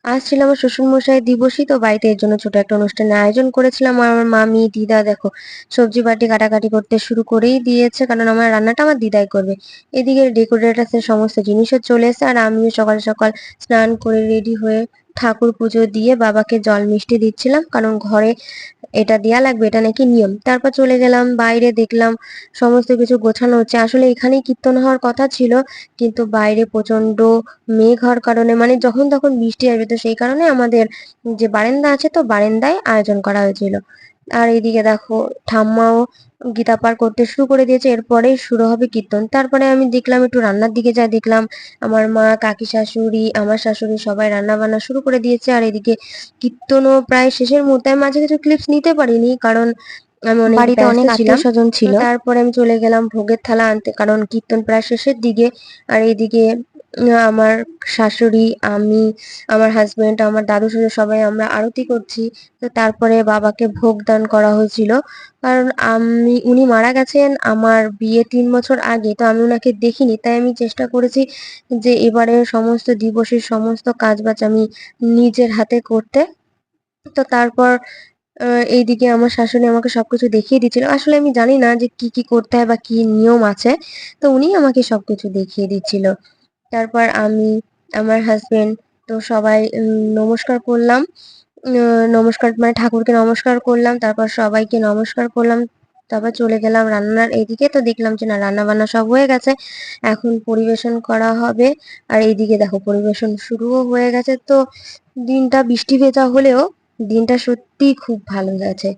আজ ছিল আমার শ্বশুরমশাই দিবসই, তো বাড়িতে এর জন্য ছোট একটা অনুষ্ঠানের আয়োজন করেছিলাম। আর আমার মামি দিদা দেখো সবজি বাটি কাটাকাটি করতে শুরু করেই দিয়েছে, কারণ আমার রান্নাটা আমার দিদাই করবে। এদিকে ডেকোরেটার্সের সমস্ত জিনিসও চলে এসেছে, আর আমিও সকাল সকাল স্নান করে রেডি হয়ে ঠাকুর পুজো দিয়ে বাবাকে জল মিষ্টি দিচ্ছিলাম, কারণ ঘরে এটা দেয়া লাগবে, এটা নাকি নিয়ম। তারপর চলে গেলাম বাইরে, দেখলাম সমস্ত কিছু গোছানো হচ্ছে। আসলে এখানেই কীর্তন হওয়ার কথা ছিল, কিন্তু বাইরে প্রচন্ড মেঘ হওয়ার কারণে মানে যখন তখন বৃষ্টি আসবে, তো সেই কারণে আমাদের যে বারান্দা আছে তো বারান্দায় আয়োজন করা হয়েছিল। আর এইদিকে দেখো ঠাম্মাও গীতা পাঠ করতে শুরু করে দিয়েছে, এরপরেই শুরু হবে কীর্তন। তারপরে আমি দেখলাম একটু রান্নার দিকে যাই, দেখলাম আমার মা, কাকি শাশুড়ি, আমার শাশুড়ি সবাই রান্না বান্না শুরু করে দিয়েছে। আর এদিকে কীর্তনও প্রায় শেষের মুহূর্তে। আমি মাঝে কিছু ক্লিপস নিতে পারিনি, কারণ আমি অনেক বাড়িতে ব্যস্ত অনেক ছিলাম। আত্মীয়-স্বজন তো ছিল। তারপরে আমি চলে গেলাম ভোগের থালা আনতে, কারণ কীর্তন প্রায় শেষের দিকে। আর এইদিকে আমার শাশুড়ি, আমি, আমার হাজবেন্ড, আমার দাদু শ্বশুর সবাই আমরা আরতি করছি। তো তারপরে বাবাকে ভোগ দান করা হয়েছিল, কারণ উনি মারা গেছেন আমার বিয়ে 3 বছর আগে, তো আমি ওনাকে দেখিনি। তাই আমি চেষ্টা করেছি যে এবারে সমস্ত দিবসের সমস্ত কাজবাজ আমি নিজের হাতে করতে। তো তারপর এইদিকে আমার শাশুড়ি আমাকে সবকিছু দেখিয়ে দিচ্ছিল। আসলে আমি জানি না যে কি কি করতে হয় বা কি নিয়ম আছে, তো উনি আমাকে সবকিছু দেখিয়ে দিচ্ছিল। তারপর আমি, আমার হাজবেন্ড, তো সবাই নমস্কার করলাম। নমস্কার মানে ঠাকুরকে নমস্কার করলাম, তারপর সবাইকে নমস্কার করলাম। তারপর চলে গেলাম রান্নার এইদিকে, তো দেখলাম যে না রান্না বান্না সব হয়ে গেছে, এখন পরিবেশন করা হবে। আর এইদিকে দেখো পরিবেশন শুরুও হয়ে গেছে। তো দিনটা বৃষ্টি ভেজা হলেও দিনটা সত্যিই খুব ভালো গেছে।